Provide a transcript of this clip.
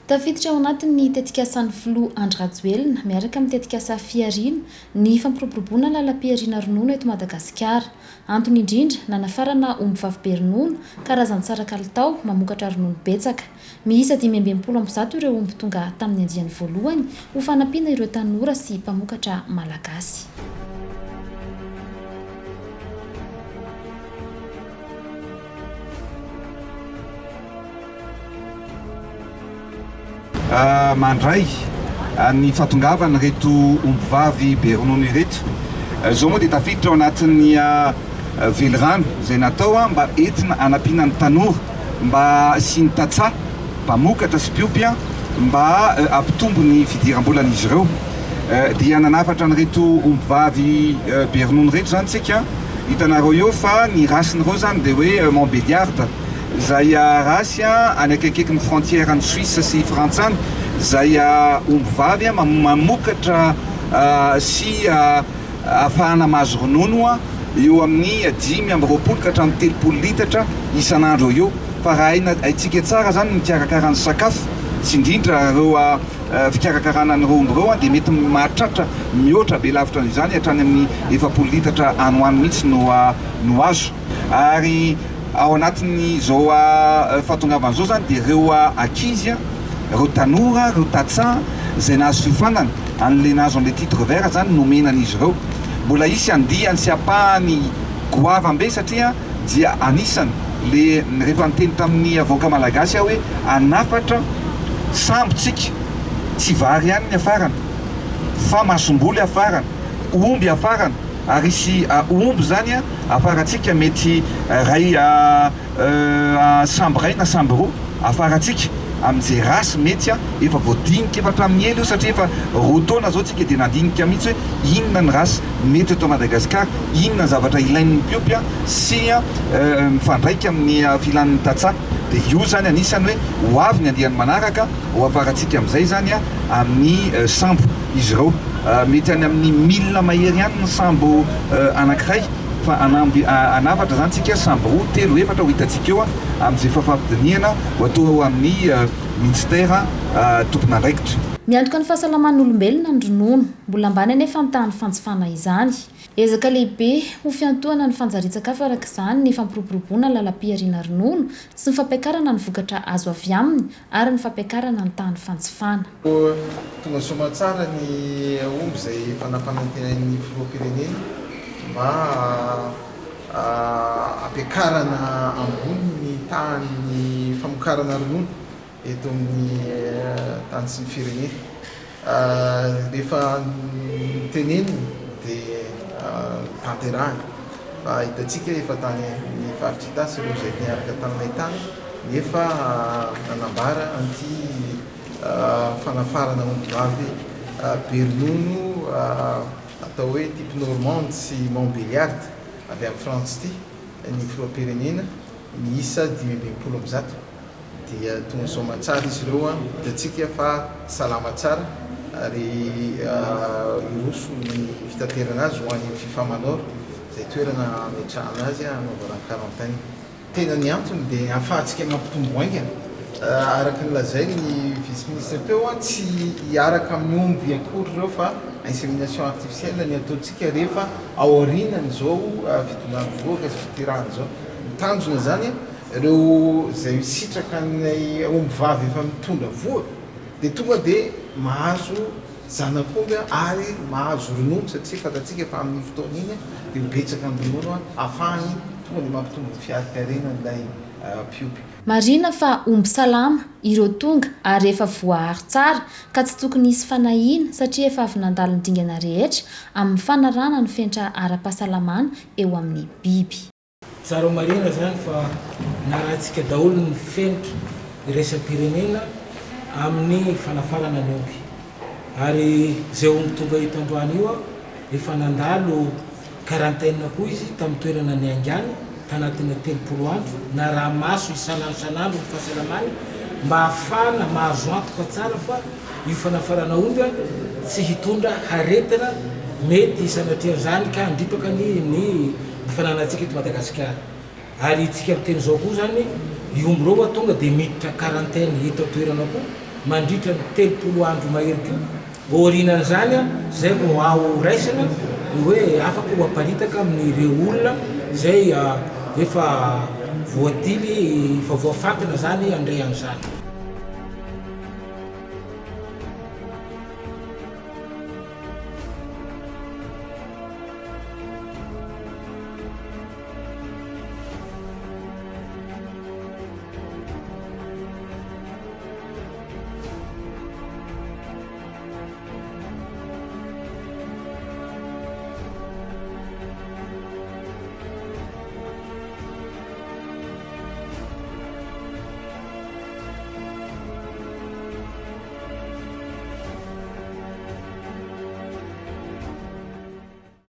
Tafiditra ao anatin'ny tetikasa ny Flo Andry Rajoelina miaraka amin'ny tetikasa Fiarina ny fampiroboroboana lalam-piarina ronono eto Madagasikara. Antony indrindra nanafarana omby vavy be ronono karazan-tsara kalitao mamokatra ronono betsaka. Miisa 520 ireo omby tonga tamin'ny andiany voalohany ho fanampiana ireo tanora sy mpamokatra malagasy. Mandray ny fatongavana reto omby vavy be ronono ireto. Zao moa dia tafiditra ao anatin'ny velirano izay natao mba entina hanampiana ny tanora mba sy ny tantsaha mpamokatra sy mpiompy mba ampitombo ny fidiram-bolan'izy ireo. Dia nanafatra an'ireto omby vavy be ronono reto zany tsika. Hitanareo eo fa ny rasin'ireo zany dia hoe Montbéliarde izay rasy any akaikin'ny frontière ny Suisse sy Frantsany, izay omby vavy mamokatra sy ahafahana mahazo ronono eo amin'ny 5-20 ka hatramin'ny 30 litatra isan'andro eo. Fa raha haintsika tsara zany ny fikarakarana sakafo sy indrindra ireo fikarakarana an'ireo omby ireo dia mety mahatratra mihoatra be lavitra an'izany hatrany amin'ny 20 litatra anoany mihitsy no azo. Ary ao anatin'ny zao fatongavana zao zany dia ireo ankizy, ireo tanora, ireo tantsaha izay nahazo fiofanana an'le nahazo an'le titre vert zany nomenan'izy ireo. Mbola isy andihany sy apahany goavambe satria dia anisany le rehefa niteny tamin'ny avoka malagasy hoe anafatra sambotsika tsy vary ihany ny afarana fa masomboly afarana, omby afarana. Ary sy omby zany afaratsika mety ray samby ray na samby roa afaratsika amin'izay rasy mety efa voadinika efa hatramin'ny ela io satria efa roa taona zao tsika dia nandinika mihitsy hoe inona ny rasy mety eto Madagasikara, inona ny zavatra ilain'ny mpiompy sy mifandraika amin'ny filan'ny tantsaha. Dia io zany anisany hoe ho avy ny andiany manaraka ho afaratsika amin'izay zany amin'ny sambo izy ireo. Mety any amin'ny 1000 mahery ihany ny sambo anankiray, fa anafatra zany tsika sambo roa, telo, efatra ho hitantsika eo amin'izay fahafampidiniana ho atao amin'ny ministera tompon'andraikitra. Miantoka ny fahasalaman'olombelona ny ronono, mbola ambany anefa ny fanjifana izany. Ezaka lehibe ho fiantohana ny fanjarian-tsakafo araka izany ny fampiroboroboana lalam-piarina ronono sy ny fampiakarana ny vokatra azo avy aminy ary ny fampiakarana ny tany fanjifana. Tonga soa tsara ny omby izay fanapanantenan'ny filoham-pirenena mba ampiakarana ambony ny tany famokarana ronono eto amin'ny tany sy ny firenena. Rehefa teneniny dia tanterahany fa hitantsika efa tany ny faritra itasy ireo izay niaraka taminay tany nefa nanambara anty fanafarana omby vavy be ronono atao hoe type normande sy Montbéliarde avy amin'ny Frantsa ity ny filoham-pirenena miisa 520 dia tonga soa matsara izy ireo hitantsika fa salama tsara ary iroso ny fitaterana azy ho any fifamanoro izay toerana ametrahana azy anaovana quarantaine. Tena ny antony dia ahafahantsika mampitombo aingana araka ny lazay ny vice-ministre teo tsy hiaraka amin'ny omby akory ireo fa insémination artificielle ny ataontsika rehefa ao aorinany zao fitondrany voaka sy fitirahany zao. Mitanjona zany ireo izay sitraka ny omby vavy efa mitondra voaka dia tonga dia mahazo zanak'omby ary mahazo ronono satria fantatsika efa amin'ny fotoana iny dia betsaka ny ronono ahafahany tonga dia mampitombo ny fiarikarenan'ilay mpiompy. Marina fa omby salama ireo tonga ary efa voahary tsara ka tsy tokony hisy fanahiana satria efa avy nandalo ny dingana rehetra amin'ny fanarana ny fentra ara-pahasalamana eo amin'ny biby. Tsara marina zany fa narahantsika daholo ny fentra iraisam-pirenena amin'ny fanafarana ny omby. Ary izay omby tonga eto androany io efa nandalo quarantaine koa izy tamin'ny toerana ny Angany tanatina 30 andro na raha maso isanandro ny fahasalamany mba ahafahana mahazo antoka tsara fa io fanafarana omby tsy hitondra haretina mety sanatria zany ka handripaka ny fananantsika eto Madagasikara. Ary tsika miteny zao koa zany io omby reo tonga dia miditra quarantaine eto toerana koa mandritra 30 andro maherika orinan'izany zay vao ao raisana hoe afaka ho aparitaka amin'ireo olona zay efa voatily fa voafatana zany andray an'izany